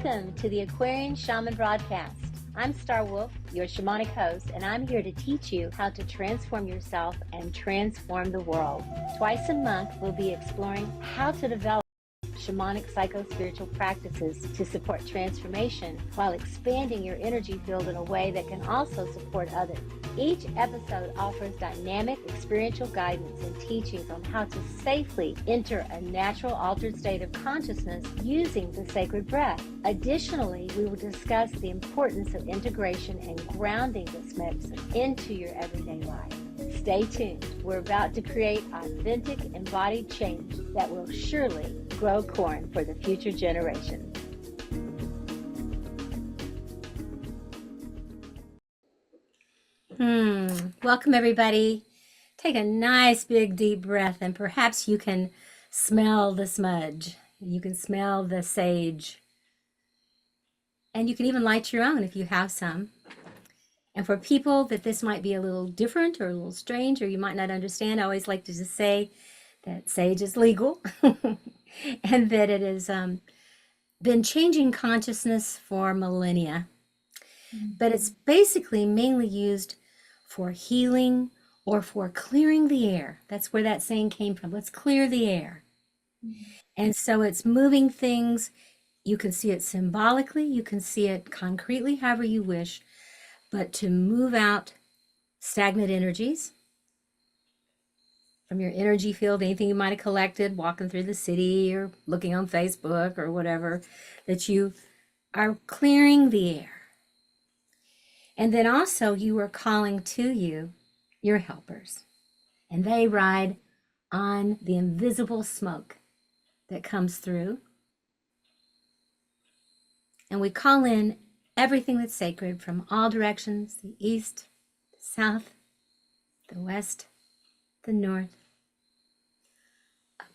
Welcome to the Aquarian Shaman broadcast. I'm Star Wolf, your shamanic host, and I'm here to teach you how to transform yourself and transform the world. Twice a month, we'll be exploring how to develop shamanic psycho-spiritual practices to support transformation while expanding your energy field in a way that can also support others. Each episode offers dynamic experiential guidance and teachings on how to safely enter a natural altered state of consciousness using the sacred breath. Additionally, we will discuss the importance of integration and grounding this medicine into your everyday life. Stay tuned. We're about to create authentic, embodied change that will surely grow corn for the future generations. Welcome, everybody. Take a nice, big, deep breath, and perhaps you can smell the smudge. You can smell the sage. And you can even light your own if you have some. And for people that this might be a little different or a little strange, or you might not understand, I always like to just say that sage is legal and that it has been changing consciousness for millennia. But it's basically mainly used for healing or for clearing the air. That's where that saying came from. Let's clear the air. And so it's moving things. You can see it symbolically. You can see it concretely, however you wish. But to move out stagnant energies from your energy field, anything you might have collected walking through the city or looking on Facebook or whatever, that you are clearing the air. And then also you are calling to you your helpers, and they ride on the invisible smoke that comes through. And we call in everything that's sacred from all directions, the east, the south, the west, the north,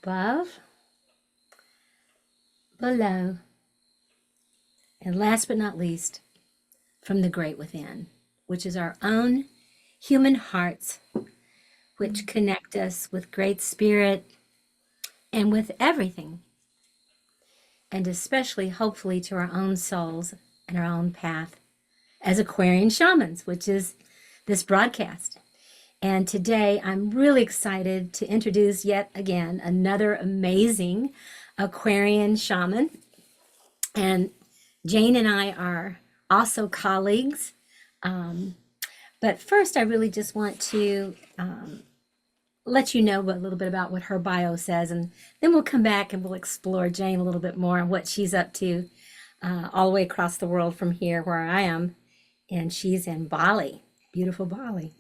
above, below, and last but not least, from the great within, which is our own human hearts, which connect us with Great Spirit and with everything, and especially, hopefully, to our own souls and our own path as Aquarian Shamans, which is this broadcast. And today, I'm really excited to introduce yet again another amazing Aquarian Shaman. And Jane and I are also colleagues. But first, I really just want to let you know a little bit about what her bio says, and then we'll come back and we'll explore Jane a little bit more and what she's up to all the way across the world from here where I am. And she's in Bali, beautiful Bali.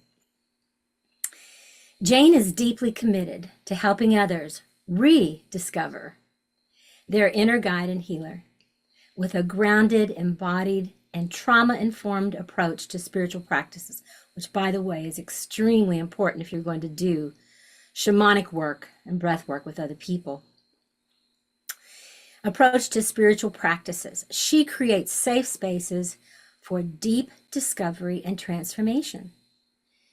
Jane is deeply committed to helping others rediscover their inner guide and healer with a grounded, embodied, and trauma-informed approach to spiritual practices, which, by the way, is extremely important if you're going to do shamanic work and breath work with other people. Approach to spiritual practices. She creates safe spaces for deep discovery and transformation.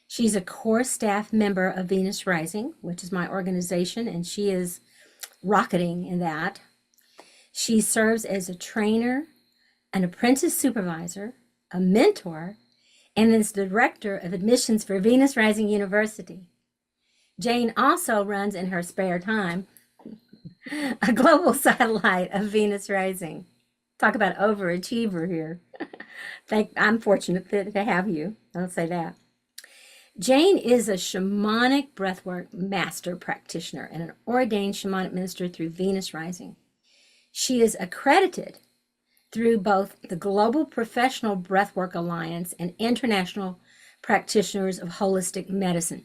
She's a core staff member of Venus Rising, which is my organization, and she is rocketing in that. She serves as a trainer, an apprentice supervisor, a mentor, and is the director of admissions for Venus Rising University. Jane also runs in her spare time a global satellite of Venus Rising. Talk about overachiever here. I'm fortunate to have you. I'll say that. Jane is a shamanic breathwork master practitioner and an ordained shamanic minister through Venus Rising. She is accredited through both the Global Professional Breathwork Alliance and International Practitioners of Holistic Medicine.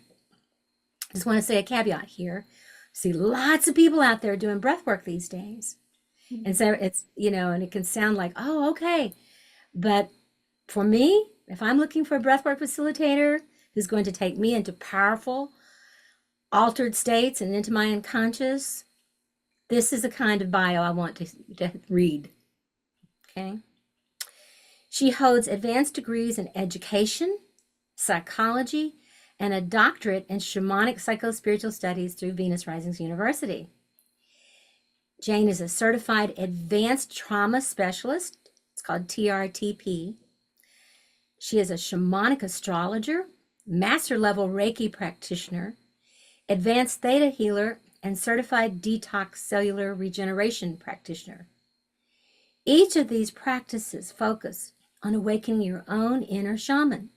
Just want to say a caveat here. See lots of people out there doing breathwork these days. And so it's, and it can sound like, oh, okay. But for me, if I'm looking for a breathwork facilitator who's going to take me into powerful, altered states and into my unconscious, this is the kind of bio I want to read. Okay. She holds advanced degrees in education, psychology, and a doctorate in shamanic psychospiritual studies through Venus Rising University. Jane is a certified advanced trauma specialist. It's called TRTP. She is a shamanic astrologer, master level Reiki practitioner, advanced theta healer, and certified detox cellular regeneration practitioner. Each of these practices focus on awakening your own inner shaman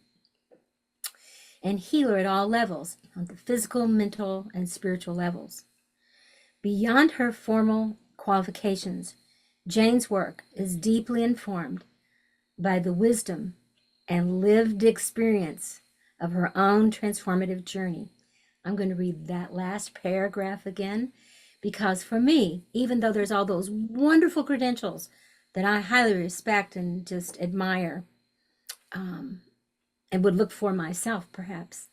and healer at all levels, on the physical, mental, and spiritual levels. Beyond her formal qualifications, Jane's work is deeply informed by the wisdom and lived experience of her own transformative journey. I'm going to read that last paragraph again because for me, even though there's all those wonderful credentials that I highly respect and just admire, and would look for myself perhaps,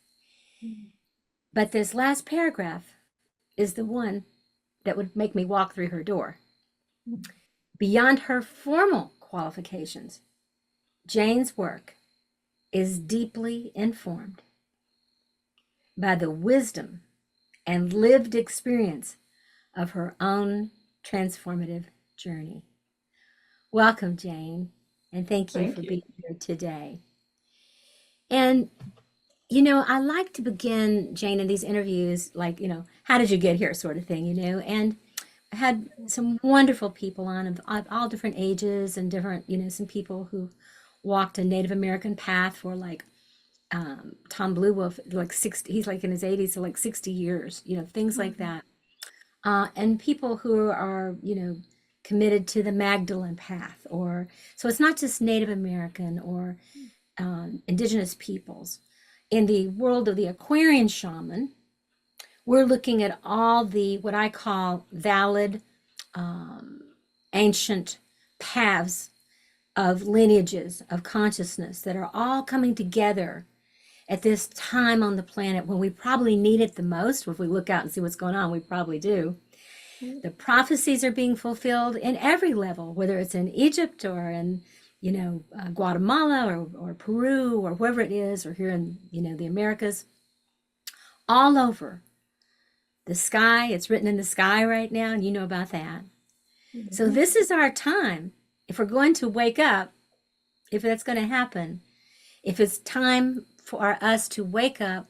but this last paragraph is the one that would make me walk through her door. Beyond her formal qualifications, Jane's work is deeply informed by the wisdom and lived experience of her own transformative journey. Welcome, Jane, and thank you for being here today. And, I like to begin, Jane, in these interviews, like, how did you get here sort of thing, and I had some wonderful people on of all different ages and different, some people who walked a Native American path for like Tom Blue Wolf, like 60, he's like in his 80s, so like 60 years, things like that. And people who are, committed to the Magdalene path, or so it's not just Native American or indigenous peoples. In the world of the Aquarian shaman, we're looking at all the what I call valid ancient paths of lineages of consciousness that are all coming together at this time on the planet when we probably need it the most. If we look out and see what's going on, we probably do. The prophecies are being fulfilled in every level, whether it's in Egypt or in, Guatemala or Peru or wherever it is, or here in, the Americas, all over the sky. It's written in the sky right now, and you know about that. Mm-hmm. So this is our time. If we're going to wake up, if that's going to happen, if it's time for us to wake up,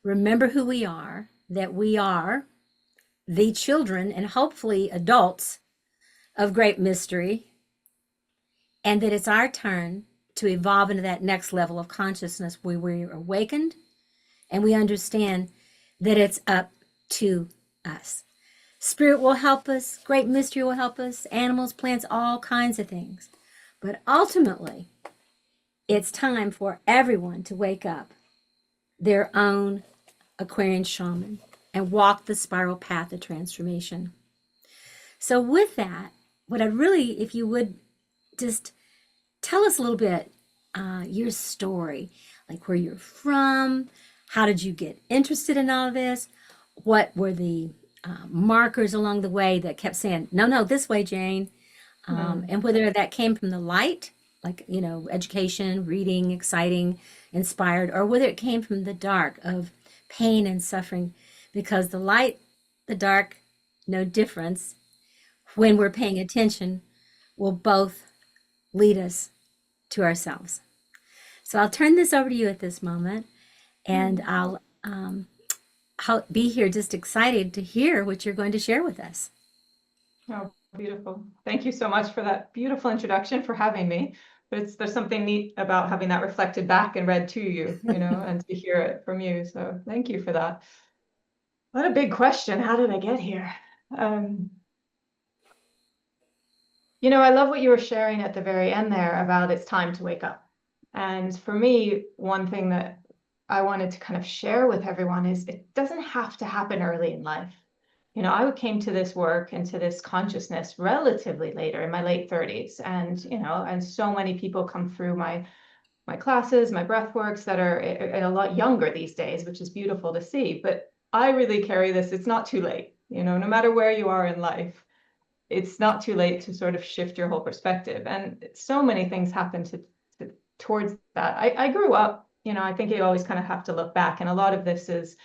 remember who we are, that we are the children and hopefully adults of great mystery, and that it's our turn to evolve into that next level of consciousness where we're awakened and we understand that it's up to us. Spirit will help us, great mystery will help us, animals, plants, all kinds of things. But ultimately, it's time for everyone to wake up their own Aquarian shaman and walk the spiral path of transformation. So with that, what I'd really, if you would just tell us a little bit, your story, like where you're from, how did you get interested in all of this? What were the markers along the way that kept saying, no, this way, Jane? And whether that came from the light, like, education, reading, exciting, inspired, or whether it came from the dark of pain and suffering, because the light, the dark, no difference when we're paying attention, will both lead us to ourselves. So I'll turn this over to you at this moment, and I'll be here just excited to hear what you're going to share with us. Oh, beautiful. Thank you so much for that beautiful introduction, for having me. But there's something neat about having that reflected back and read to you, and to hear it from you. So thank you for that. What a big question. How did I get here? I love what you were sharing at the very end there about it's time to wake up. And for me, one thing that I wanted to kind of share with everyone is it doesn't have to happen early in life. I came to this work and to this consciousness relatively later, in my late 30s. And, and so many people come through my classes, my breath works, that are a lot younger these days, which is beautiful to see. But I really carry this, it's not too late, no matter where you are in life, it's not too late to sort of shift your whole perspective. And so many things happen towards that. I grew up, I think you always kind of have to look back. And a lot of this is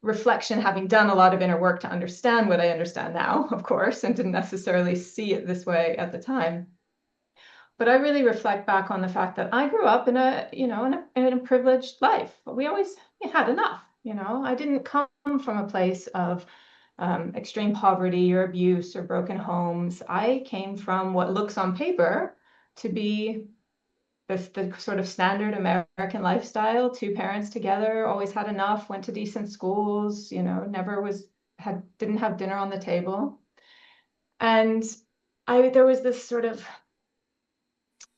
reflection, having done a lot of inner work to understand what I understand now, of course, and didn't necessarily see it this way at the time. But I really reflect back on the fact that I grew up in a, you know, in a privileged life. We always had enough, you know. I didn't come from a place of extreme poverty or abuse or broken homes. I came from what looks on paper to be the sort of standard American lifestyle. Two parents together, always had enough, went to decent schools, you know, never didn't have dinner on the table. And there was this sort of,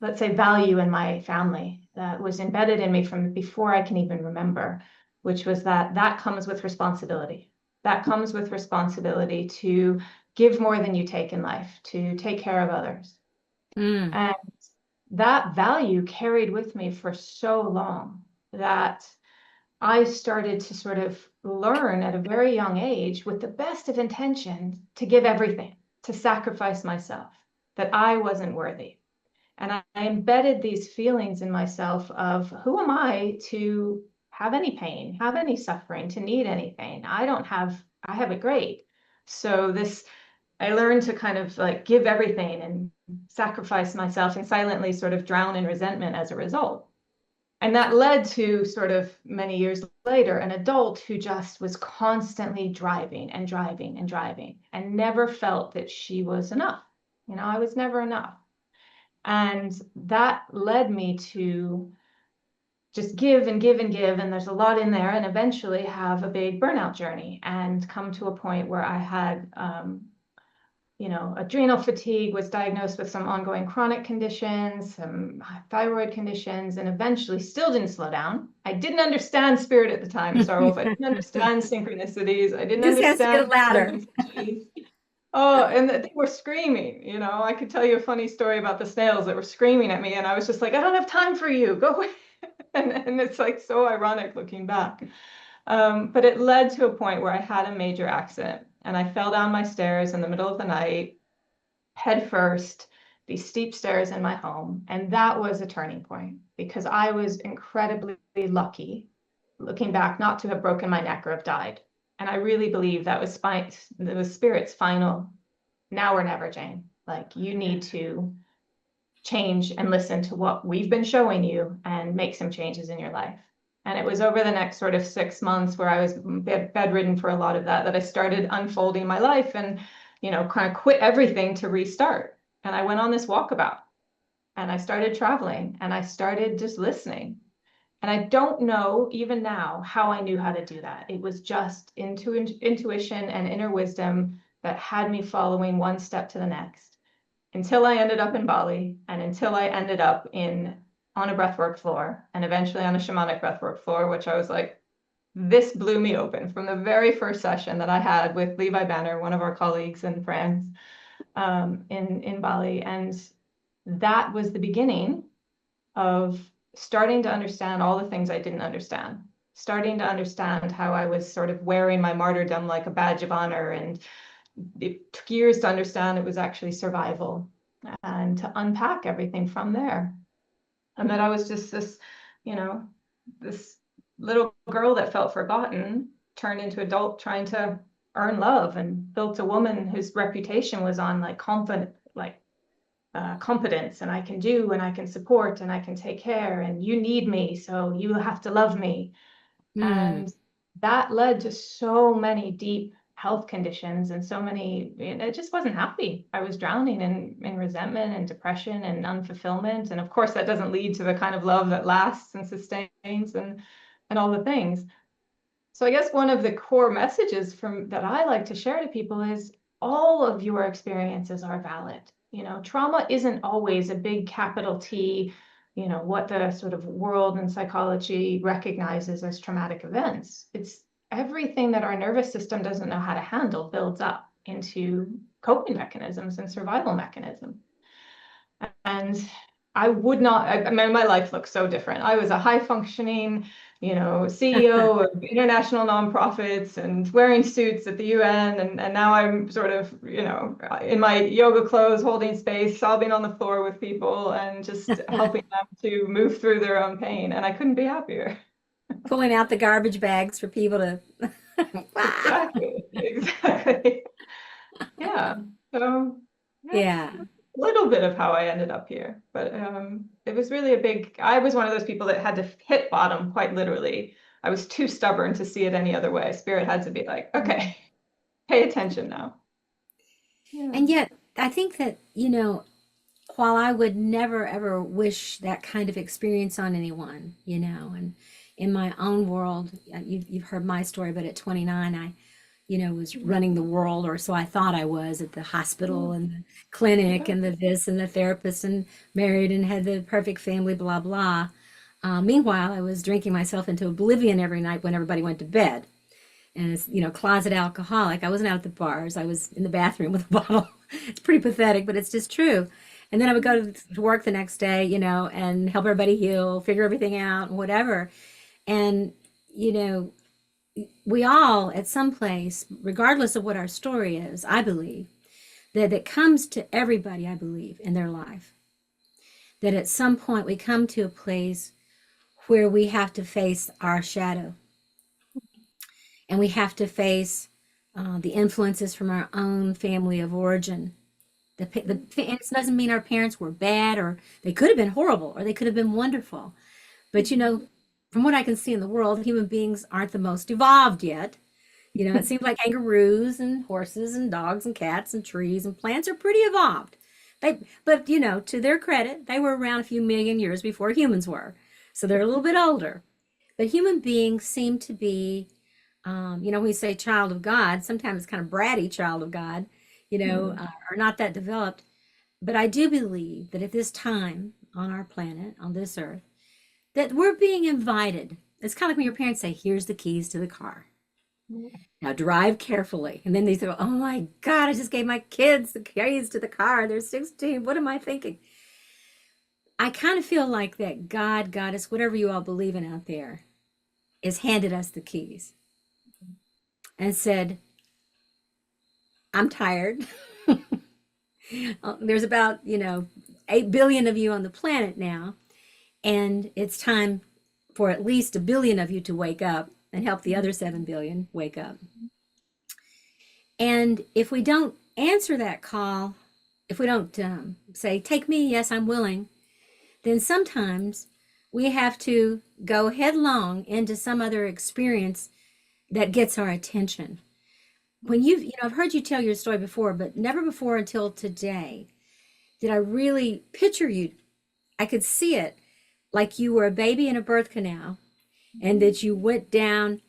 let's say, value in my family that was embedded in me from before I can even remember, which was that comes with responsibility. That comes with responsibility to give more than you take in life, to take care of others. And that value carried with me for so long that I started to sort of learn at a very young age, with the best of intentions, to give everything, to sacrifice myself, that I wasn't worthy. And I embedded these feelings in myself of, who am I to have any pain, have any suffering, to need anything? I have it great. So I learned to kind of like give everything and sacrifice myself and silently sort of drown in resentment as a result. And that led to, sort of many years later, an adult who just was constantly driving and driving and driving and never felt that she was enough. You know, I was never enough. And that led me to just give and give and give. And there's a lot in there, and eventually have a big burnout journey and come to a point where I had, adrenal fatigue, was diagnosed with some ongoing chronic conditions, some thyroid conditions, and eventually still didn't slow down. I didn't understand spirit at the time, Sarwolf. I didn't understand synchronicities. I didn't This has to understand get louder. Oh, and they were screaming, you know. I could tell you a funny story about the snails that were screaming at me, and I was just like, I don't have time for you, go away. And it's like so ironic looking back. But it led to a point where I had a major accident, and I fell down my stairs in the middle of the night, head first, these steep stairs in my home. And that was a turning point, because I was incredibly lucky, looking back, not to have broken my neck or have died. And I really believe that was spirit's final, now or never, Jane. Like, you need to change and listen to what we've been showing you and make some changes in your life. And it was over the next sort of 6 months, where I was bedridden for a lot of that I started unfolding my life and, you know, kind of quit everything to restart. And I went on this walkabout, and I started traveling, and I started just listening. And I don't know even now how I knew how to do that. It was just intuition and inner wisdom that had me following one step to the next, until I ended up in Bali, and until I ended up on a breathwork floor, and eventually on a shamanic breathwork floor, which I was like, this blew me open from the very first session that I had with Levi Banner, one of our colleagues and friends, in Bali. And that was the beginning of starting to understand all the things I didn't understand, starting to understand how I was sort of wearing my martyrdom like a badge of honor. And it took years to understand it was actually survival, and to unpack everything from there. And that I was just this, you know, this little girl that felt forgotten, turned into adult trying to earn love, and built a woman whose reputation was on like confident, like competence, and I can do, and I can support, and I can take care, and you need me, so you have to love me. And that led to so many deep health conditions, and so many, it just wasn't happy. I was drowning in resentment and depression and unfulfillment. And of course, that doesn't lead to the kind of love that lasts and sustains and all the things. So I guess one of the core messages that I like to share to people is, all of your experiences are valid. You know, trauma isn't always a big capital T, you know, what the sort of world and psychology recognizes as traumatic events. It's everything that our nervous system doesn't know how to handle builds up into coping mechanisms and survival mechanisms. And I would not, I mean, my life looks so different. I was a high functioning, you know, CEO of international nonprofits and wearing suits at the UN. And now I'm sort of, you know, in my yoga clothes, holding space, sobbing on the floor with people, and just helping them to move through their own pain. And I couldn't be happier. Pulling out the garbage bags for people to. Exactly. Exactly. Yeah. So that's Yeah. a little bit of how I ended up here. But it was really a big, I was one of those people that had to hit bottom quite literally. I was too stubborn to see it any other way. Spirit had to be like, okay, pay attention now. Yeah. And yet, I think that, while I would never ever wish that kind of experience on anyone, and in my own world, you've heard my story, but at 29, I, was running the world, or so I thought I was at the hospital and the clinic Yeah. and the this and the therapist and married and had the perfect family, blah, blah. Meanwhile, I was drinking myself into oblivion every night when everybody went to bed. And it's, closet alcoholic. I wasn't out at the bars. I was in the bathroom with a bottle. It's pretty pathetic, but it's just true. And then I would go to work the next day, and help everybody heal, figure everything out, whatever. And, you know, we all at some place, regardless of what our story is, I believe, that it comes to everybody, I believe, in their life, that at some point we come to a place where we have to face our shadow and we have to face the influences from our own family of origin. And it doesn't mean our parents were bad, or they could have been horrible, or they could have been wonderful. But from what I can see in the world, human beings aren't the most evolved yet. It seems like kangaroos and horses and dogs and cats and trees and plants are pretty evolved. But to their credit, they were around a few million years before humans were, so they're a little bit older. But human beings seem to be, when we say child of God, sometimes it's kind of bratty child of God, are not that developed. But I do believe that at this time on our planet, on this earth, that we're being invited. It's kind of like when your parents say, here's the keys to the car. Now drive carefully. And then they say, oh my God, I just gave my kids the keys to the car. They're 16. What am I thinking? I kind of feel like that God, Goddess, whatever you all believe in out there, has handed us the keys and said, I'm tired. There's about, 8 billion of you on the planet now. And it's time for at least a billion of you to wake up and help the other 7 billion wake up. And if we don't answer that call, if we don't say, take me, yes, I'm willing, then sometimes we have to go headlong into some other experience that gets our attention. When I've heard you tell your story before, but never before until today did I really picture you. I could see it like you were a baby in a birth canal and that you went down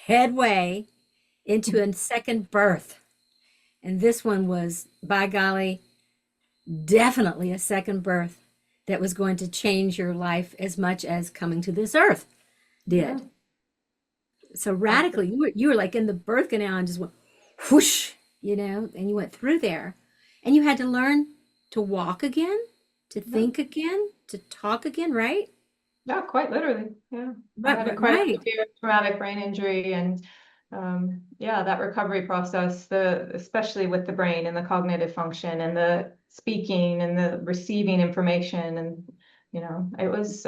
headway into a second birth. And this one was, by golly, definitely a second birth that was going to change your life as much as coming to this earth Yeah. did. So radically, you were like in the birth canal and just went whoosh, and you went through there. And you had to learn to walk again, to Yeah. think again, to talk again, right? Yeah, quite literally. Yeah. I Right, had a right, quite right. severe traumatic brain injury and yeah, that recovery process, especially with the brain and the cognitive function and the speaking and the receiving information and it was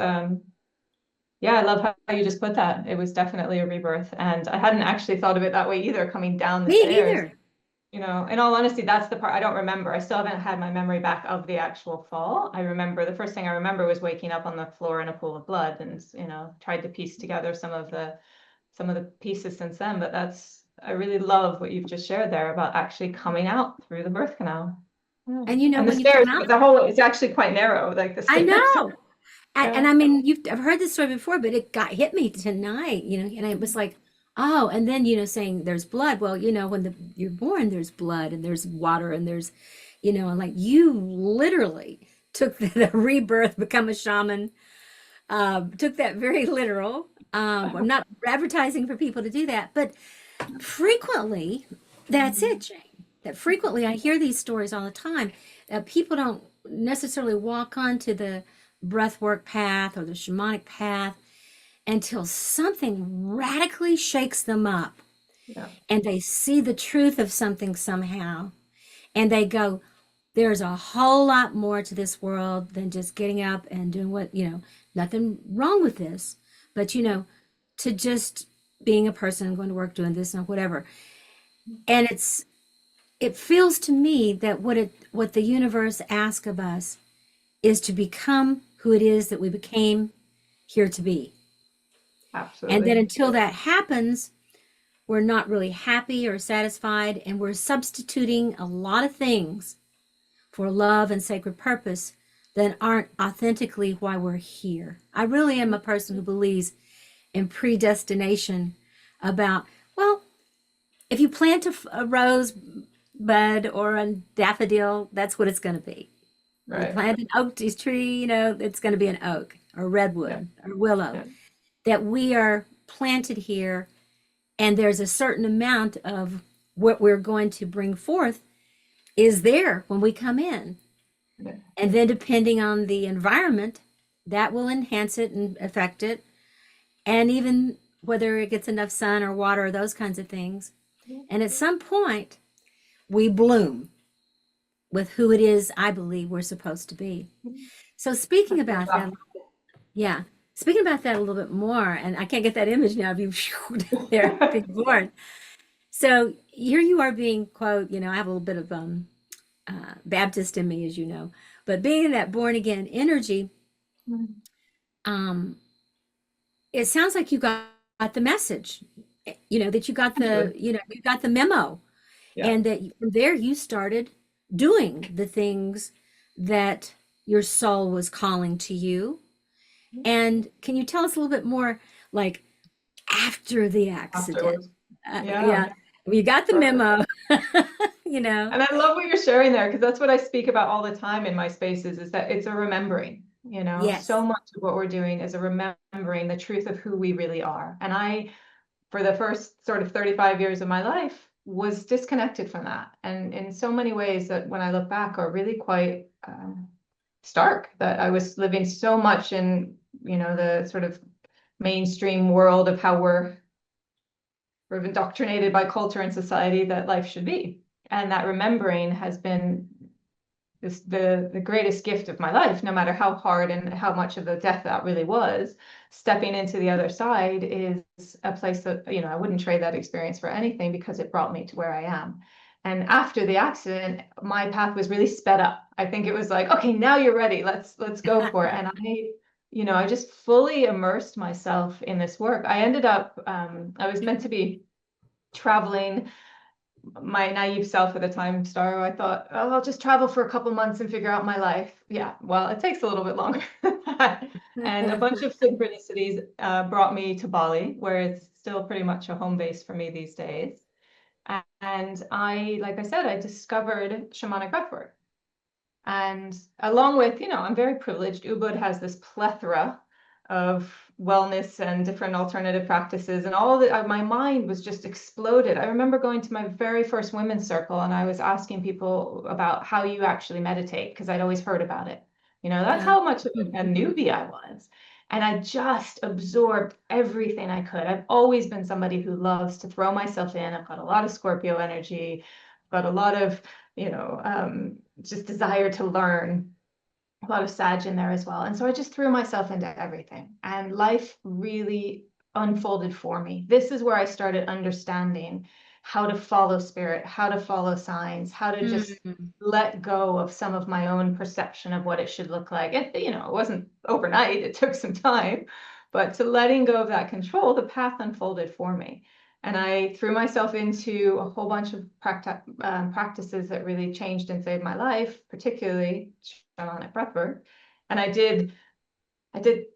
yeah, I love how you just put that. It was definitely a rebirth and I hadn't actually thought of it that way either coming down the Me stairs. either. In all honesty, that's the part I don't remember. I still haven't had my memory back of the actual fall. I remember the first thing I remember was waking up on the floor in a pool of blood and, tried to piece together some of the pieces since then. But I really love what you've just shared there about actually coming out through the birth canal. Yeah. And And the when you stairs, come out, it's actually quite narrow, like the I stairs. know. And Yeah. I mean, I've heard this story before, but it got hit me tonight, and it was like, oh, and then, saying there's blood. Well, when you're born, there's blood and there's water and there's, and like you literally took the rebirth, become a shaman, took that very literal. I'm not advertising for people to do that, but frequently, that's it, Jane. That frequently I hear these stories all the time that people don't necessarily walk onto the breathwork path or the shamanic path until something radically shakes them up Yeah. and they see the truth of something somehow and they go, there's a whole lot more to this world than just getting up and doing what, nothing wrong with this. But, to just being a person, going to work, doing this and whatever. And it feels to me that what the universe asks of us is to become who it is that we became here to be. And then Absolutely. until that happens, we're not really happy or satisfied, and we're substituting a lot of things for love and sacred purpose that aren't authentically why we're here. I really am a person who believes in predestination about, well, if you plant a rose bud or a daffodil, that's what it's going to be. You Right. plant an oak tree, it's going to be an oak or Yeah. redwood or willow. Yeah. That we are planted here, and there's a certain amount of what we're going to bring forth is there when we come in. Yeah. And then depending on the environment, that will enhance it and affect it. And even whether it gets enough sun or water or those kinds of things. And at some point, we bloom with who it is I believe we're supposed to be. So speaking about that, yeah, speaking about that a little bit more, and I can't get that image now of you there being born. So here you are being, quote, I have a little bit of Baptist in me, as you know, but being in that born again energy, um, it sounds like you got the message, that you got you got the memo, Yeah. and that from there you started doing the things that your soul was calling to you. And can you tell us a little bit more, like after the accident? Afterwards. Yeah. Yeah, you got the Perfect. memo, you know. And I love what you're sharing there, because that's what I speak about all the time in my spaces, is that it's a remembering, Yes. so much of what we're doing is a remembering the truth of who we really are. And I, for the first sort of 35 years of my life, was disconnected from that. And in so many ways that when I look back are really quite stark, that I was living so much in, the sort of mainstream world of how we're indoctrinated by culture and society that life should be. And that remembering has been the greatest gift of my life, no matter how hard and how much of the death that really was. Stepping into the other side is a place that, I wouldn't trade that experience for anything, because it brought me to where I am. And after the accident, my path was really sped up. I think it was like, okay, now you're ready. Let's go for it. And I just fully immersed myself in this work. I ended up, I was meant to be traveling. My naive self at the time, Starro, I thought, oh, I'll just travel for a couple months and figure out my life. Yeah, well, it takes a little bit longer than that. And a bunch of synchronicities brought me to Bali, where it's still pretty much a home base for me these days. And like I said, I discovered shamanic breathwork. And along with, I'm very privileged. Ubud has this plethora of wellness and different alternative practices, and all of it, my mind was just exploded. I remember going to my very first women's circle, and I was asking people about how you actually meditate, because I'd always heard about it. That's how much of a newbie I was. And I just absorbed everything I could. I've always been somebody who loves to throw myself in. I've got a lot of Scorpio energy, I've got a lot of, just desire to learn, a lot of Sag in there as well. And so I just threw myself into everything, and life really unfolded for me. This is where I started understanding how to follow spirit, how to follow signs, how to just let go of some of my own perception of what it should look like. It wasn't overnight, it took some time, but to letting go of that control, the path unfolded for me. And I threw myself into a whole bunch of practices that really changed and saved my life, particularly shamanic breathwork. And I did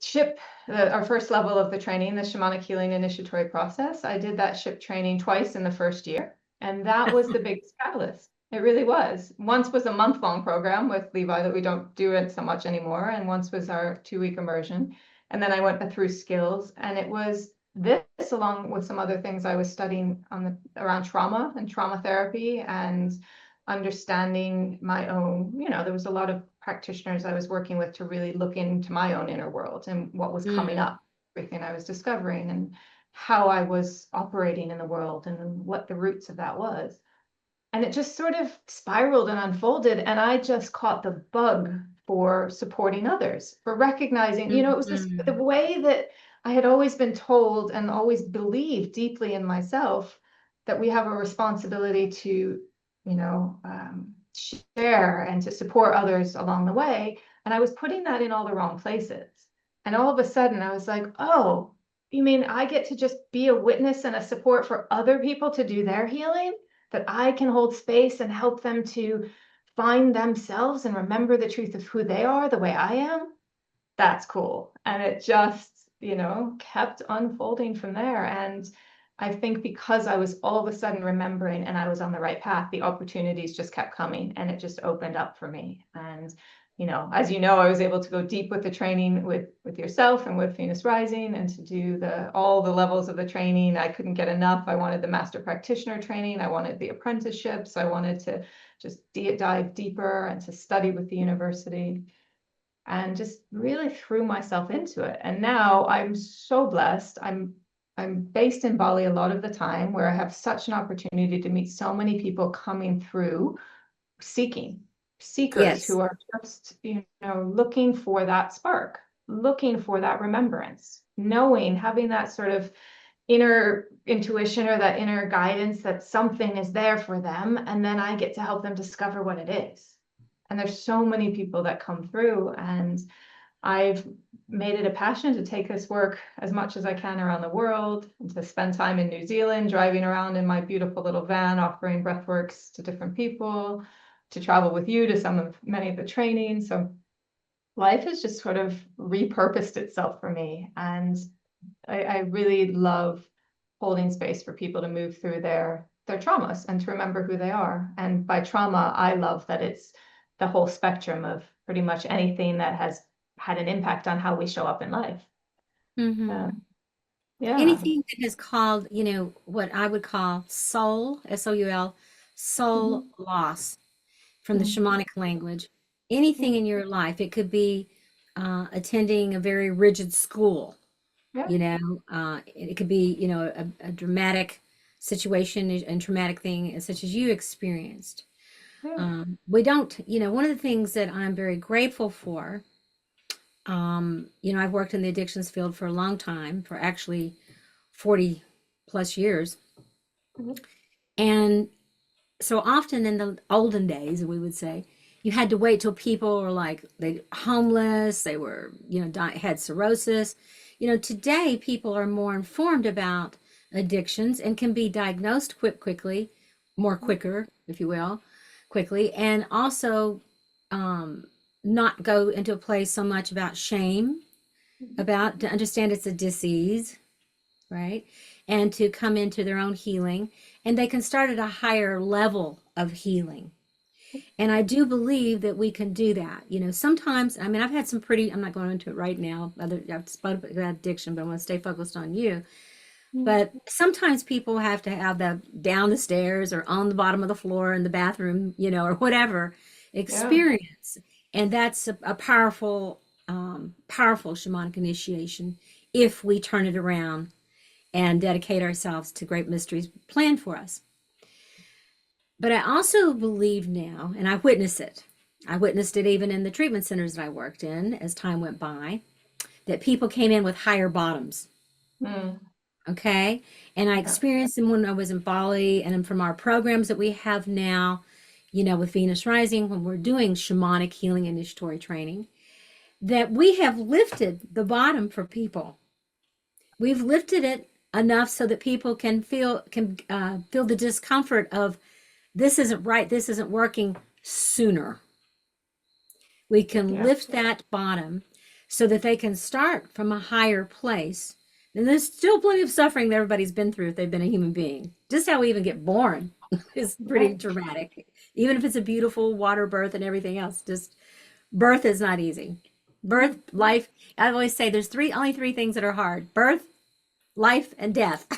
ship our first level of the training, the shamanic healing initiatory process. I did that ship training twice in the first year. And that was the biggest catalyst. It really was. Once was a month-long program with Levi that we don't do it so much anymore. And once was our 2-week immersion. And then I went through skills, and it was this, along with some other things I was studying around trauma and trauma therapy, and understanding my own, there was a lot of practitioners I was working with to really look into my own inner world and what was coming up, everything I was discovering, and how I was operating in the world, and what the roots of that was. And it just sort of spiraled and unfolded. And I just caught the bug for supporting others, for recognizing, it was the way that I had always been told and always believed deeply in myself that we have a responsibility to, share and to support others along the way. And I was putting that in all the wrong places. And all of a sudden I was like, oh, you mean I get to just be a witness and a support for other people to do their healing? That I can hold space and help them to find themselves and remember the truth of who they are the way I am? That's cool. And it just, kept unfolding from there. And I think because I was all of a sudden remembering and I was on the right path, the opportunities just kept coming and it just opened up for me. And, as you know, I was able to go deep with the training with yourself and with Venus Rising, and to do all the levels of the training. I couldn't get enough. I wanted the master practitioner training. I wanted the apprenticeships. I wanted to just dive deeper and to study with the university, and just really threw myself into it. And now I'm so blessed. I'm based in Bali a lot of the time, where I have such an opportunity to meet so many people coming through seekers Yes. who are just, looking for that spark, looking for that remembrance, knowing, having that sort of inner intuition or that inner guidance that something is there for them. And then I get to help them discover what it is. And there's so many people that come through, and I've made it a passion to take this work as much as I can around the world, and to spend time in New Zealand, driving around in my beautiful little van, offering breathworks to different people, to travel with you to many of the trainings. So life has just sort of repurposed itself for me. And I really love holding space for people to move through their traumas and to remember who they are. And by trauma, I love that it's the whole spectrum of pretty much anything that has had an impact on how we show up in life. Hmm. Yeah. Anything that is called, what I would call soul, S-O-U-L, soul Mhm. loss from the Mhm. shamanic language. Anything Mhm. in your life, it could be attending a very rigid school, Yeah. it could be, a dramatic situation and traumatic thing such as you experienced. Yeah. We don't, one of the things that I'm very grateful for, I've worked in the addictions field for a long time, for actually 40 plus years. Mhm. And so often in the olden days, we would say, you had to wait till people were like they homeless, they were, had cirrhosis. Today people are more informed about addictions and can be diagnosed quickly, more quicker, if you will, quickly, and also um, not go into a place so much about shame, Mhm. about to understand it's a disease, right? And to come into their own healing. And they can start at a higher level of healing. And I do believe that we can do that. Sometimes, I mean, I've had some pretty, I'm not going into it right now. I've spoken about addiction, but I want to stay focused on you. Mhm. But sometimes people have to have the down the stairs or on the bottom of the floor in the bathroom, or whatever Yeah. experience. And that's a powerful, powerful shamanic initiation if we turn it around and dedicate ourselves to great mysteries planned for us. But I also believe now, and I witness it, I witnessed it even in the treatment centers that I worked in as time went by, that people came in with higher bottoms. Mm. Okay. And I Yeah. experienced them when I was in Bali, and from our programs that we have now, with Venus Rising, when we're doing shamanic healing initiatory training, that we have lifted the bottom for people. We've lifted it enough so that people can feel the discomfort of this isn't right, this isn't working sooner. We can Yeah. lift that bottom so that they can start from a higher place. And there's still plenty of suffering that everybody's been through if they've been a human being. Just how we even get born is pretty Yeah. dramatic. Even if it's a beautiful water birth and everything else, just birth is not easy. Birth, Mhm. life, I always say there's only three things that are hard: birth, life, and death.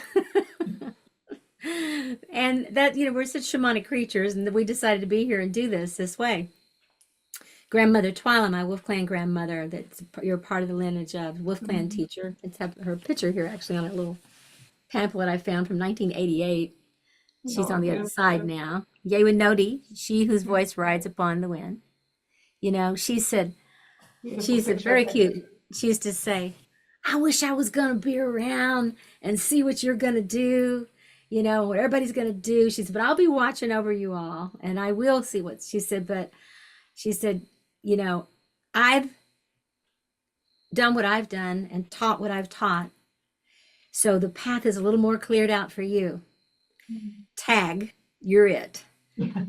And that, we're such shamanic creatures, and we decided to be here and do this way. Grandmother Twyla, my Wolf Clan grandmother, that's you're part of the lineage of Wolf Clan Mhm. teacher. It's have her picture here actually on a little pamphlet I found from 1988. She's Oh, on the other beautiful. side now. Yewa Nodi, she whose voice rides upon the wind. She Beautiful said picture. very cute. She used to say, I wish I was going to be around and see what you're going to do, what everybody's going to do. She said, but I'll be watching over you all and I will see what she said. But she said, you know, I've done what I've done and taught what I've taught. So the path is a little more cleared out for you. Mm. Tag, you're it. Yeah.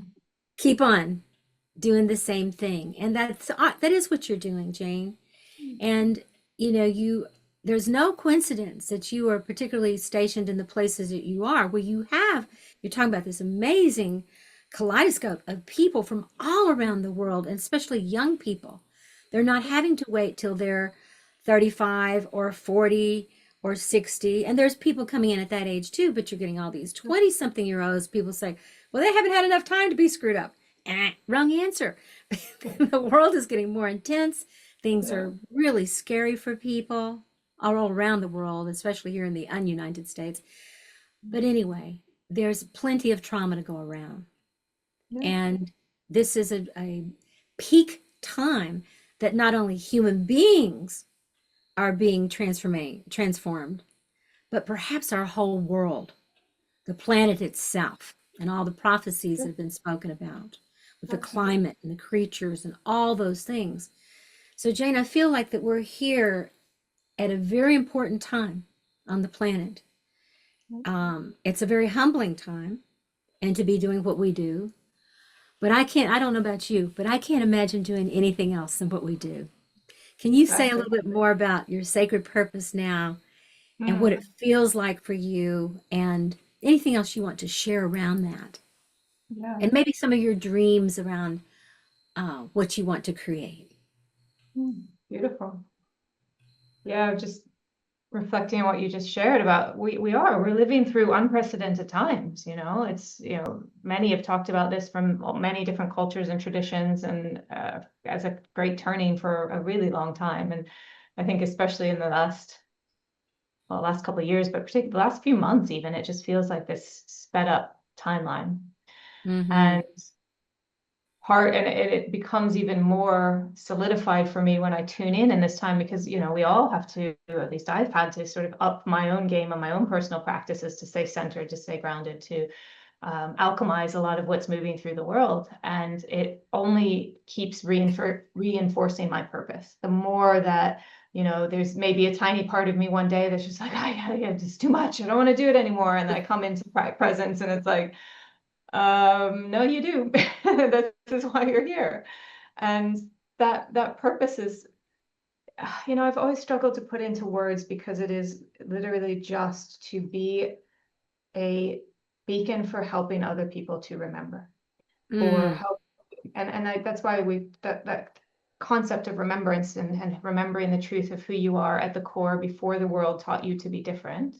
Keep on doing the same thing. And that is what you're doing, Jane. And you there's no coincidence that you are particularly stationed in the places that you are, where you're talking about this amazing kaleidoscope of people from all around the world, and especially young people. They're not having to wait till they're 35 or 40 or 60. And there's people coming in at that age too, but you're getting all these 20 something year olds. People say, well, they haven't had enough time to be screwed up. Wrong answer. The world is getting more intense. Things Yeah. are really scary for people all around the world, especially here in the ununited states. But anyway, there's plenty of trauma to go around. Yeah. And this is a peak time that not only human beings are being transformed, but perhaps our whole world, the planet itself, and all the prophecies that have been spoken about with the Absolutely. climate and the creatures and all those things. So, Jane, I feel like that we're here at a very important time on the planet. It's a very humbling time, and to be doing what we do. But I don't know about you, but I can't imagine doing anything else than what we do. Can you say a Exactly. little bit more about your sacred purpose now and what it Mm. feels like for you and anything else you want to share around that? Yeah. And maybe some of your dreams around what you want to create. Mm. Beautiful. Yeah, just reflecting on what you just shared about we're living through unprecedented times. It's, many have talked about this from many different cultures and traditions, and as a great turning for a really long time. And I think especially in the last couple of years, but particularly the last few months, even, it just feels like this sped up timeline. Mm-hmm. And it becomes even more solidified for me when I tune in this time, because we all have to, at least I've had to, sort of up my own game on my own personal practices to stay centered, to stay grounded, to alchemize a lot of what's moving through the world. And it only keeps reinforcing my purpose. The more that there's maybe a tiny part of me one day that's just like, it's too much, I don't want to do it anymore, and then I come into presence and it's like, no, you do. This is why you're here. And that purpose is, I've always struggled to put into words, because it is literally just to be a beacon for helping other people to remember, for Mm. help. That's why that concept of remembrance, and remembering the truth of who you are at the core before the world taught you to be different,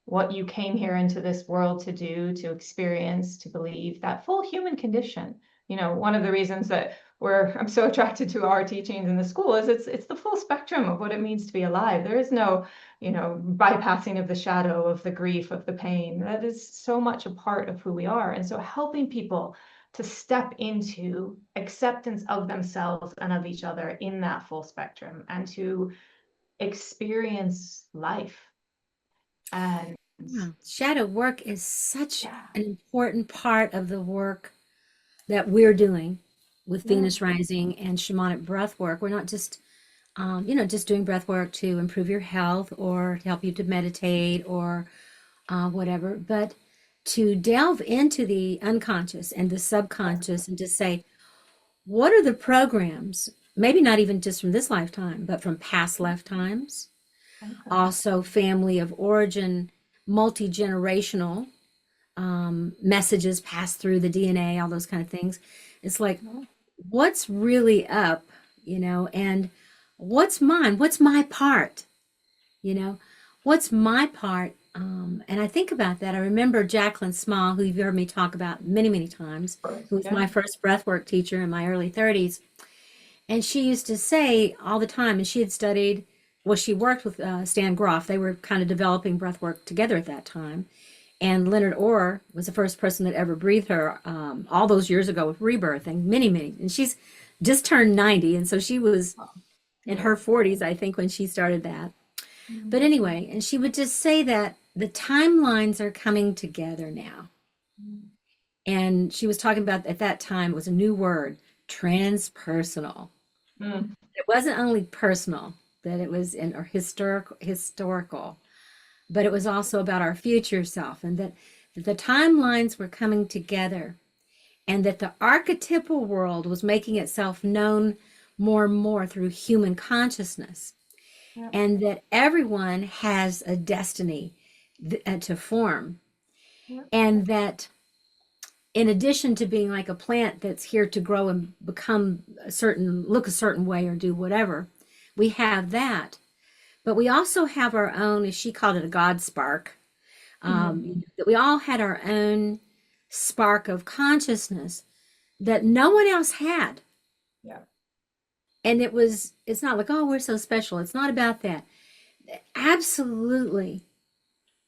what you came here into this world to do, to experience, to believe, that full human condition. One of the reasons that I'm so attracted to our teachings in the school is it's the full spectrum of what it means to be alive. There is no, bypassing of the shadow, of the grief, of the pain. That is so much a part of who we are. And so helping people to step into acceptance of themselves and of each other in that full spectrum, and to experience life. And Wow. Shadow work is such yeah, an important part of the work that we're doing with yeah, Venus rising and shamanic breath work. We're not just, just doing breath work to improve your health or to help you to meditate or whatever, but to delve into the unconscious and the subconscious and to say, what are the programs, maybe not even just from this lifetime, but from past lifetimes, okay. also family of origin, multi-generational messages passed through the DNA, all those kind of things. It's like, what's really up, and what's mine? What's my part? You know, what's my part? And I think about that. I remember Jacqueline Small, who you've heard me talk about many, many times, who was Yeah. my first breathwork teacher in my early 30s. And she used to say all the time, and she had studied, well, she worked with Stan Groff. They were kind of developing breathwork together at that time. And Leonard Orr was the first person that ever breathed her all those years ago with rebirth, and many, many. And she's just turned 90. And so she was in Yeah. her 40s, I think, when she started that. But anyway, and she would just say that the timelines are coming together now. And she was talking about at that time it was a new word, transpersonal. Mm. It wasn't only personal, that it was in or historical, but it was also about our future self, and that the timelines were coming together, and that the archetypal world was making itself known more and more through human consciousness, Yeah. and that everyone has a destiny to form, Yeah. and that in addition to being like a plant that's here to grow and become a certain, look a certain way or do whatever, we have that. But we also have our own, as she called it, a God spark. That we all had our own spark of consciousness that no one else had. Yeah. And it's not like, oh, we're so special. It's not about that. Absolutely.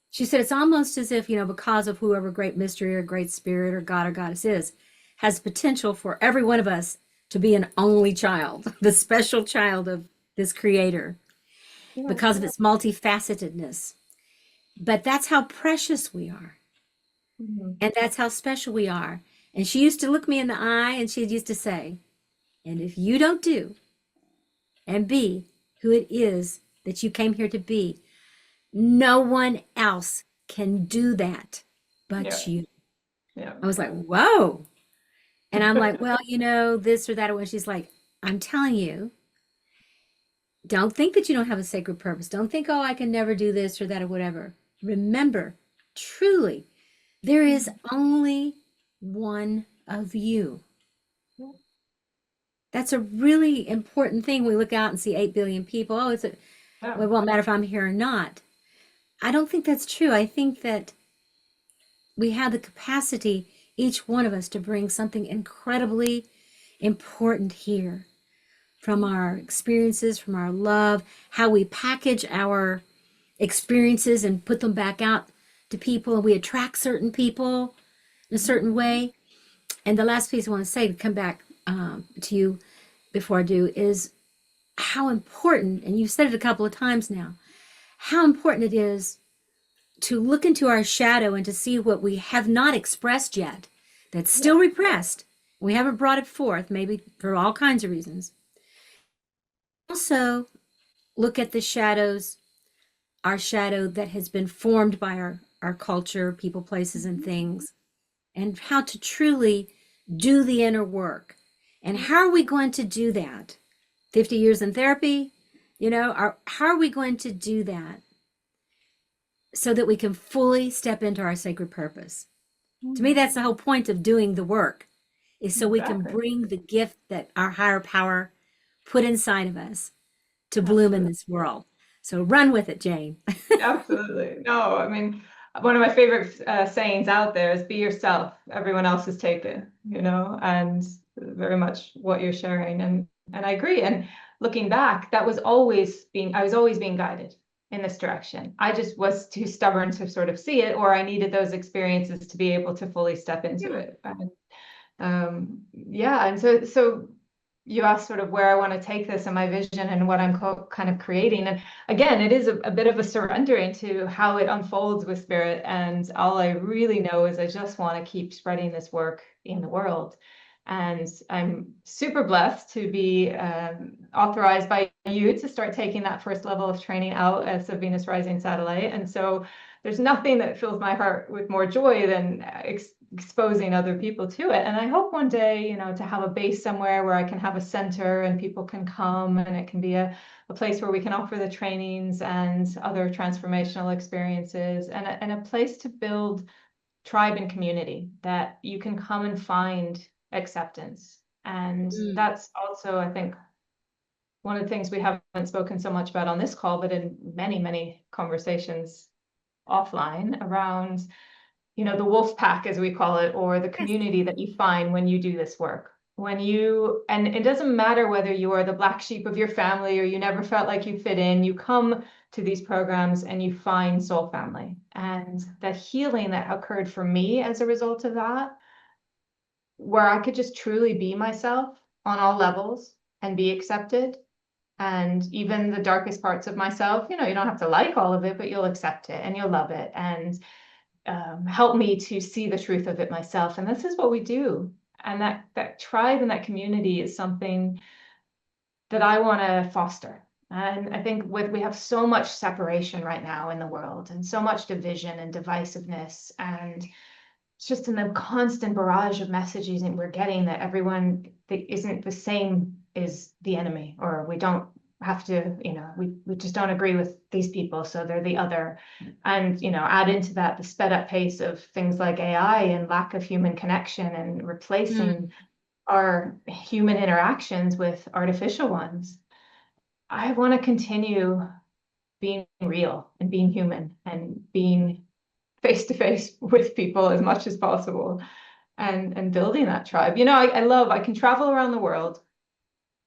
She said it's almost as if, because of whoever great mystery or great spirit or God or goddess is, has potential for every one of us to be an only child, the special child of this creator, Yeah. because of its multifacetedness. But that's how precious we are. And that's how special we are. And she used to look me in the eye and she used to say, and if you don't do and be who it is that you came here to be, no one else can do that Yeah. but you. Yeah. I was like, whoa. And I'm like, well, this or that. Or when she's like, I'm telling you, don't think that you don't have a sacred purpose. Don't think, oh, I can never do this or that or whatever. Remember, truly, there is only one of you. That's a really important thing. We look out and see 8 billion people. Oh, Yeah. well, it won't matter if I'm here or not. I don't think that's true. I think that we have the capacity, each one of us, to bring something incredibly important here from our experiences, from our love, how we package our experiences and put them back out to people, and we attract certain people in a certain way. And the last piece I want to say to come back to you before I do is how important, and you've said it a couple of times now, how important it is to look into our shadow and to see what we have not expressed yet, that's still repressed. We haven't brought it forth, maybe for all kinds of reasons. Also, look at the shadows, our shadow that has been formed by our culture, people, places, and things, and how to truly do the inner work. And how are we going to do that? 50 years in therapy, how are we going to do that so that we can fully step into our sacred purpose? To me, that's the whole point of doing the work, is so we can Exactly. bring the gift that our higher power put inside of us to bloom in this world. So run with it, Jane. Absolutely. No, I mean, one of my favorite sayings out there is be yourself. Everyone else is taken, and very much what you're sharing. And I agree. And looking back, I was always being guided in this direction. I just was too stubborn to sort of see it, or I needed those experiences to be able to fully step into it. Yeah. And so you asked sort of where I want to take this and my vision and what I'm kind of creating. And again, it is a bit of a surrendering to how it unfolds with spirit. And all I really know is I just want to keep spreading this work in the world. And I'm super blessed to be authorized by you to start taking that first level of training out as a Venus rising satellite. And so there's nothing that fills my heart with more joy than exposing other people to it. And I hope one day, to have a base somewhere where I can have a center and people can come, and it can be a place where we can offer the trainings and other transformational experiences, and a place to build tribe and community that you can come and find acceptance. And that's also, I think, one of the things we haven't spoken so much about on this call, but in many, many conversations offline around the wolf pack, as we call it, or the Yes. community that you find when you do this work. And it doesn't matter whether you are the black sheep of your family or you never felt like you fit in, you come to these programs and you find soul family. And the healing that occurred for me as a result of that, where I could just truly be myself on all levels and be accepted, And even the darkest parts of myself, you don't have to like all of it, but you'll accept it and you'll love it, and help me to see the truth of it myself. And this is what we do. And that tribe and that community is something that I want to foster. And I think we have so much separation right now in the world, and so much division and divisiveness, and it's just in the constant barrage of messages that we're getting that everyone that isn't the same is the enemy, or we don't have to, we just don't agree with these people, so they're the other. And, add into that the sped up pace of things like AI and lack of human connection, and Mm. replacing our human interactions with artificial ones. I want to continue being real and being human and being face to face with people as much as possible, and building that tribe. I can travel around the world,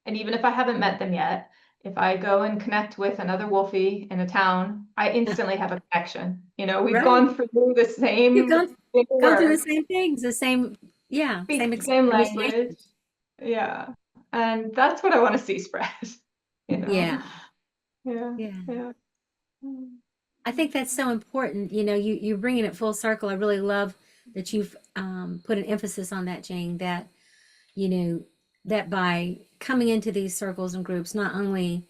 and even if I haven't met them yet, if I go and connect with another Wolfie in a town, I instantly have a connection. We've Right. gone through the You've same gone through the work, same things, the same, yeah, speak same the same language. initiation. Yeah. And that's what I want to see spread, you know? Yeah, Yeah. yeah. Yeah. Mm. I think that's so important. You're bringing it full circle. I really love that you've put an emphasis on that, Jane, that, you know, that by coming into these circles and groups, not only,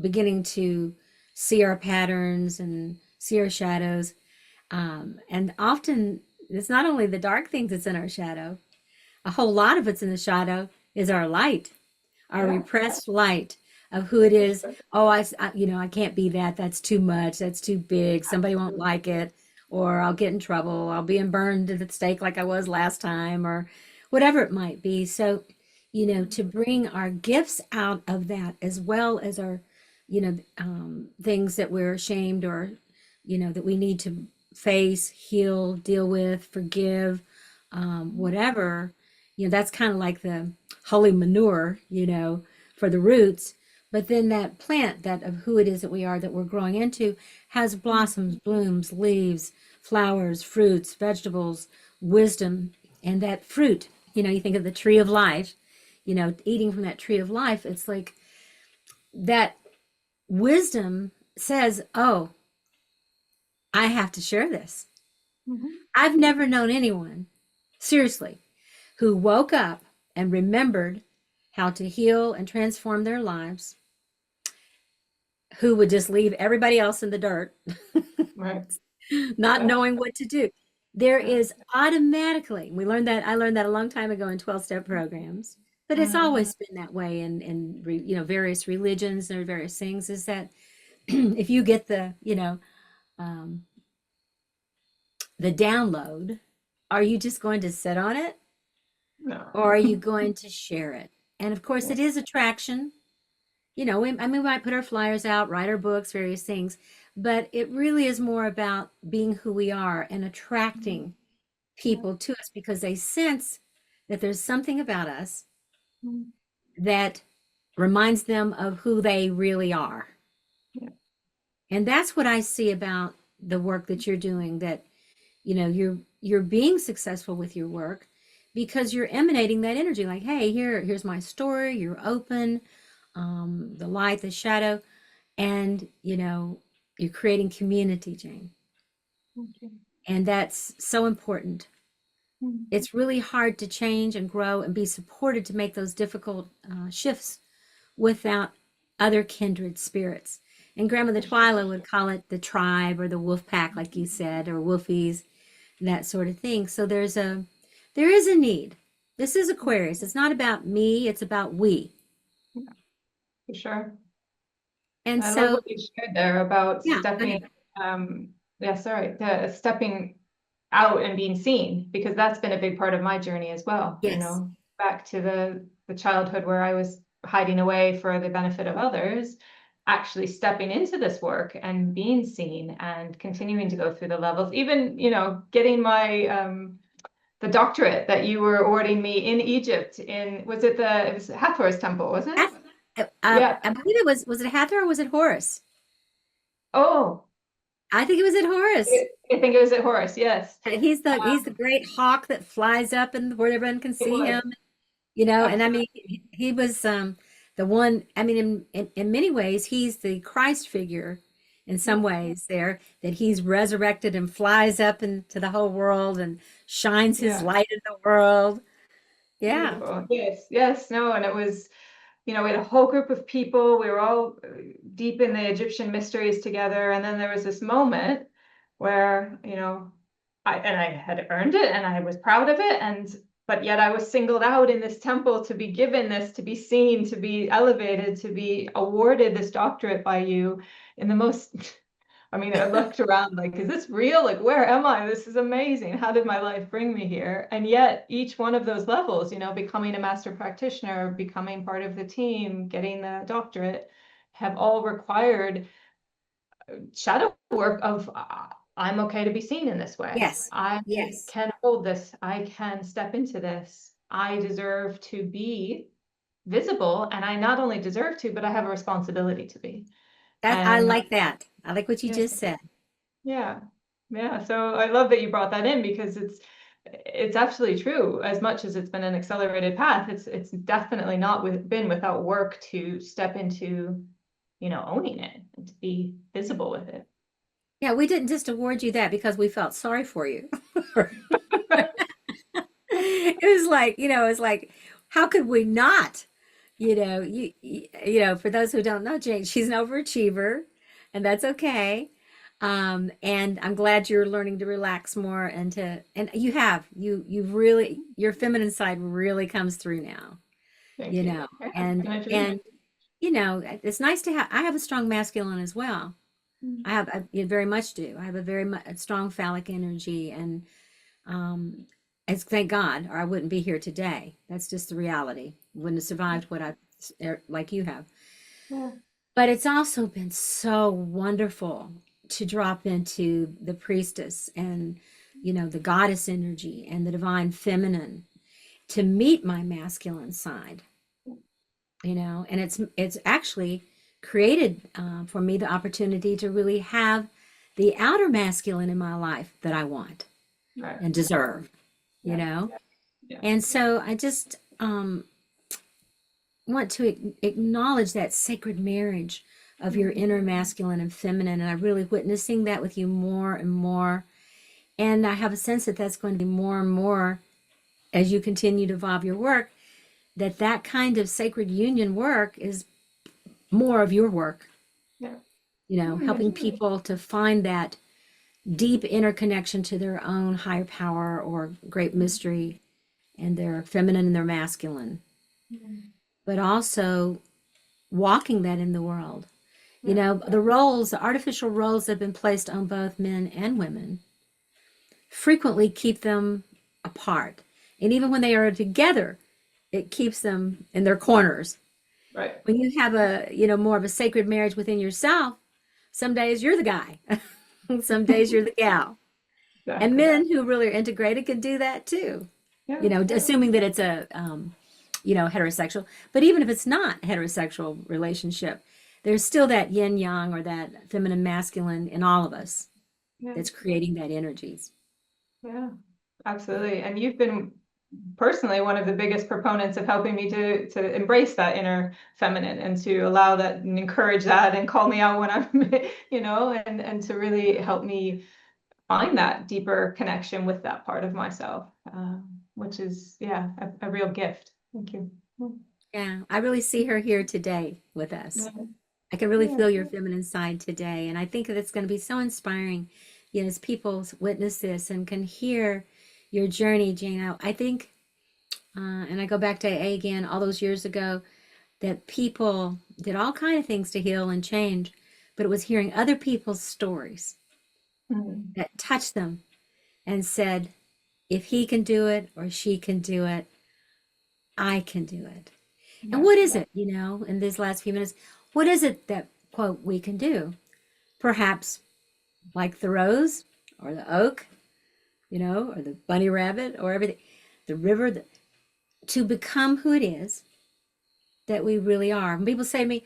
beginning to see our patterns and see our shadows, and often it's not only the dark things that's in our shadow, a whole lot of it's in the shadow is our light, our Yeah. repressed light of who it is. Oh, I can't be that. That's too much. That's too big. Somebody won't like it, or I'll get in trouble. I'll be burned at the stake like I was last time, or whatever it might be. So, to bring our gifts out of that, as well as our, things that we're ashamed, or, that we need to face, heal, deal with, forgive, whatever, that's kind of like the holy manure, for the roots. But then that plant, that of who it is that we are, that we're growing into, has blossoms, blooms, leaves, flowers, fruits, vegetables, wisdom. And that fruit, you think of the tree of life, eating from that tree of life, it's like that wisdom says, oh, I have to share this. Mhm. I've never known anyone, seriously, who woke up and remembered how to heal and transform their lives, who would just leave everybody else in the dirt, Right. not Yeah. knowing what to do. There Yeah. is automatically, I learned that a long time ago in 12-step programs, but it's Mhm. always been that way in various religions or various things, is that if you get um, the download, are you just going to sit on it, No. or are you going to share it? And of course, Yeah. it is attraction. We might put our flyers out, write our books, various things, but it really is more about being who we are and Mhm. attracting Yeah. people to us because they sense that there's something about us Mhm. that reminds them of who they really are. Yeah. And that's what I see about the work that you're doing, that, you're being successful with your work because you're emanating that energy, like, hey, here's my story. You're open, the light, the shadow, and you're creating community, Jane. Okay. And that's so important. Mhm. It's really hard to change and grow and be supported to make those difficult shifts without other kindred spirits. And Grandmother For sure. Twyla would call it the tribe or the wolf pack, like you said, or wolfies, that sort of thing. So there is a need. This is Aquarius. It's not about me, it's about we. Yeah. For sure. And I love so, what you shared there about yeah, go stepping, ahead. yeah, sorry, stepping out and being seen, because that's been a big part of my journey as well. Yes. Back to the childhood where I was hiding away for the benefit of others, actually stepping into this work and being seen and continuing to go through the levels, even, getting my, the doctorate that you were awarding me in Egypt it was Hathor's temple, wasn't it? Hath- Yeah. I believe was it Hathor or was it Horus? Oh, I think it was at Horus. I think it was at Horus. Yes. He's the great hawk that flies up and where everyone can It see was him, and I mean absolutely. he was the one, I mean, in many ways, he's the Christ figure in some ways there, that he's resurrected and flies up into the whole world and shines his Yeah, light in the world. Yeah. beautiful. Yes, yes, no, and it was, we had a whole group of people. We were all deep in the Egyptian mysteries together. And then there was this moment where, I had earned it and I was proud of it. But yet I was singled out in this temple to be given this, to be seen, to be elevated, to be awarded this doctorate by you in the most I mean, I looked around like, is this real? Like, where am I? This is amazing. How did my life bring me here? And yet, each one of those levels, becoming a master practitioner, becoming part of the team, getting the doctorate, have all required shadow work of I'm okay to be seen in this way. Yes. I Yes. can hold this. I can step into this. I deserve to be visible. And I not only deserve to, but I have a responsibility to be. I And like that. I like what you yeah. just said. Yeah. Yeah. So I love that you brought that in because it's absolutely true. As much as it's been an accelerated path, it's definitely not been without work to step into, owning it and to be visible with it. Yeah, we didn't just award you that because we felt sorry for you. It was like, it's like, how could we not? For those who don't know Jane, she's an overachiever, and that's okay. And I'm glad you're learning to relax more and you've really, your feminine side really comes through now, Thank you you. know, Yeah, and, and I dream and, it. it's nice to have, I have a strong masculine as well. Mm. I very much do. I have a strong phallic energy, and um, as thank God, or I wouldn't be here today. That's just the reality. Wouldn't have survived what like you have. Yeah. But it's also been so wonderful to drop into the priestess and, the goddess energy and the divine feminine, to meet my masculine side, and it's actually created for me the opportunity to really have the outer masculine in my life that I want Right. and deserve, you Yeah. know? Yeah. And so I just want to acknowledge that sacred marriage of your Mhm. inner masculine and feminine. And I'm really witnessing that with you more and more. And I have a sense that that's going to be more and more as you continue to evolve your work, that kind of sacred union work is more of your work, Yeah. helping people to find that deep interconnection to their own higher power or great mystery and their feminine and their masculine, Mhm. but also walking that in the world. Yeah. The artificial roles that have been placed on both men and women frequently keep them apart. And even when they are together, it keeps them in their corners. Right. When you have more of a sacred marriage within yourself, some days you're the guy, some days you're the gal. And Exactly. men who really are integrated can do that too, Yeah. assuming that it's a, heterosexual. But even if it's not a heterosexual relationship, there's still that yin yang or that feminine masculine in all of us Yeah. that's creating that energies. Yeah. Absolutely. And you've been personally one of the biggest proponents of helping me to embrace that inner feminine and to allow that and encourage that and call me out when I'm and to really help me find that deeper connection with that part of myself, which is a real gift. Thank you. Yeah, I really see her here today with us. Yeah. I can really Yeah. feel your feminine side today. And I think that it's going to be so inspiring, as people witness this and can hear your journey, Jane. I think, and I go back to A again, all those years ago, that people did all kind of things to heal and change, but it was hearing other people's stories Mhm. that touched them and said, if he can do it or she can do it, I can do it. And Yeah. what is it, in these last few minutes, what is it that, quote, we can do? Perhaps like the rose or the oak, or the bunny rabbit or everything, the river, to become who it is that we really are. When people say to me,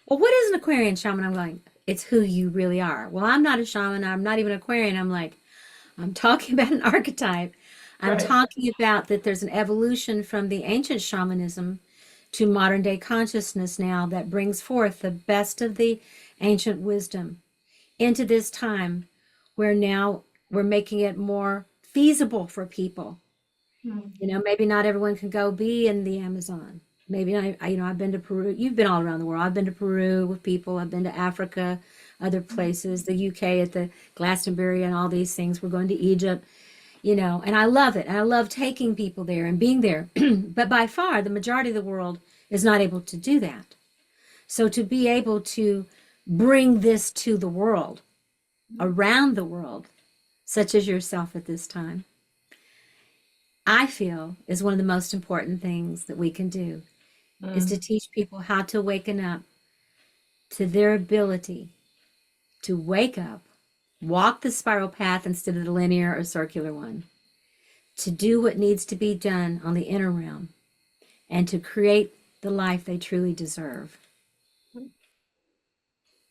well, what is an Aquarian shaman? I'm going, it's who you really are. Well, I'm not a shaman. I'm not even an Aquarian. I'm like, I'm talking about an archetype. I'm Right. talking about that there's an evolution from the ancient shamanism to modern day consciousness now that brings forth the best of the ancient wisdom into this time where now we're making it more feasible for people. You know, maybe not everyone can go be in the Amazon. Maybe I've been to Peru. You've been all around the world. I've been to Peru with people. I've been to Africa, other places, the UK at the Glastonbury and all these things. We're going to Egypt, you know, and I love it. And I love taking people there and being there. But by far, the majority of the world is not able to do that. So to be able to bring this to the world, around the world, such as yourself at this time, I feel is one of the most important things that we can do is to teach people how to waken up to their ability to wake up, walk the spiral path instead of the linear or circular one, to do what needs to be done on the inner realm, and to create the life they truly deserve.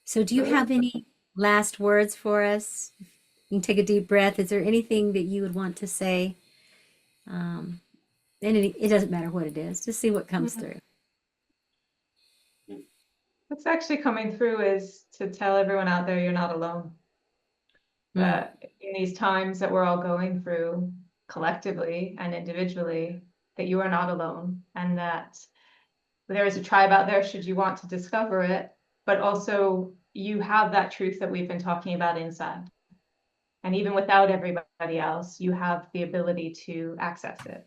So do you have any last words for us? You can take a deep breath. Is there anything that you would want to say? And it doesn't matter what it is, just see what comes through. What's actually coming through is to tell everyone out there you're not alone. That in these times that we're all going through collectively and individually, that you are not alone, and that there is a tribe out there should you want to discover it, but also you have that truth that we've been talking about inside. And even without everybody else, you have the ability to access it,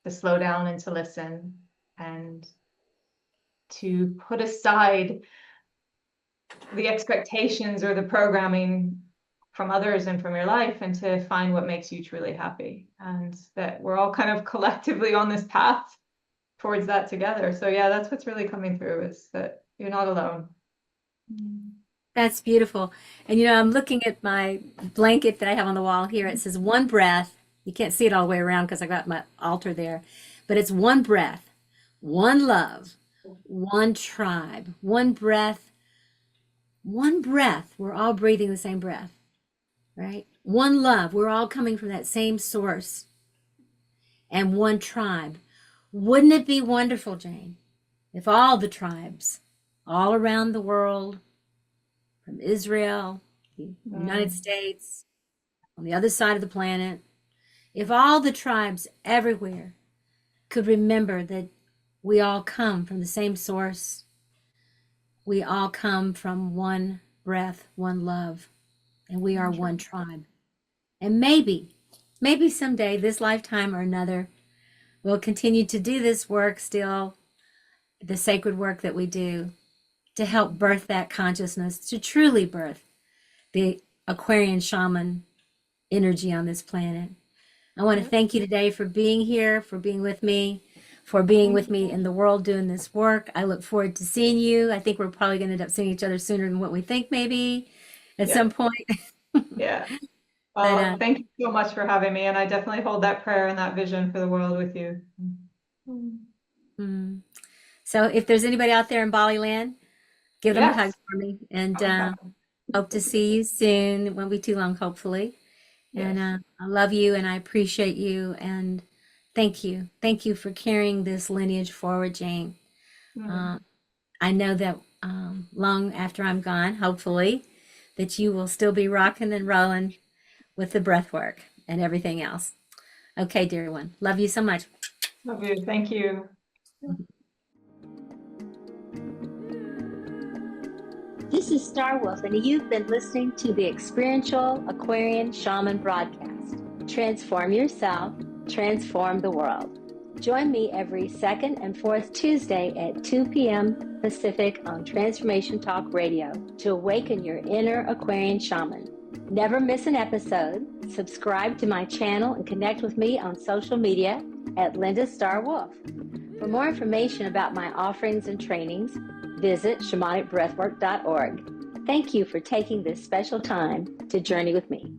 to slow down and to listen, and to put aside the expectations or the programming from others and from your life, and to find what makes you truly happy. And that we're all kind of collectively on this path towards that together. So yeah, that's what's really coming through, is that you're not alone. That's beautiful. And you know, I'm looking at my blanket that I have on the wall here. It says one breath. You can't see it all the way around because I got my altar there, but it's one breath, one love, one tribe, one breath, one breath. We're all breathing the same breath, right? One love. We're all coming from that same source. And one tribe. Wouldn't it be wonderful, Jane, if all the tribes all around the world, from Israel, the United States, on the other side of the planet, if all the tribes everywhere could remember that we all come from the same source, we all come from one breath, one love, and we are one tribe. And maybe someday, this lifetime or another, we'll continue to do this work still, the sacred work that we do, to help birth that consciousness, to truly birth the Aquarian Shaman energy on this planet. I want to thank you today for being here, for being with me, for being with me in the world doing this work. I look forward to seeing you. I think we're probably going to end up seeing each other sooner than what we think, maybe at some point. Yeah. Well, thank you so much for having me. And I definitely hold that prayer and that vision for the world with you. So if there's anybody out there in Bali land, give them a hug for me, and hope to see you soon. It won't be too long, hopefully. And I love you, and I appreciate you, and thank you. Thank you for carrying this lineage forward, Jane. I know that long after I'm gone, hopefully, that you will still be rocking and rolling with the breath work and everything else. Okay, dear one. Love you so much. Love you. Thank you. This is Star Wolf, and you've been listening to the Experiential Aquarian Shaman broadcast. Transform yourself, transform the world. Join me every second and fourth Tuesday at 2 p.m. Pacific on Transformation Talk Radio to awaken your inner Aquarian shaman. Never miss an episode. Subscribe to my channel and connect with me on social media at Linda Star Wolf. For more information about my offerings and trainings, visit shamanicbreathwork.org. Thank you for taking this special time to journey with me.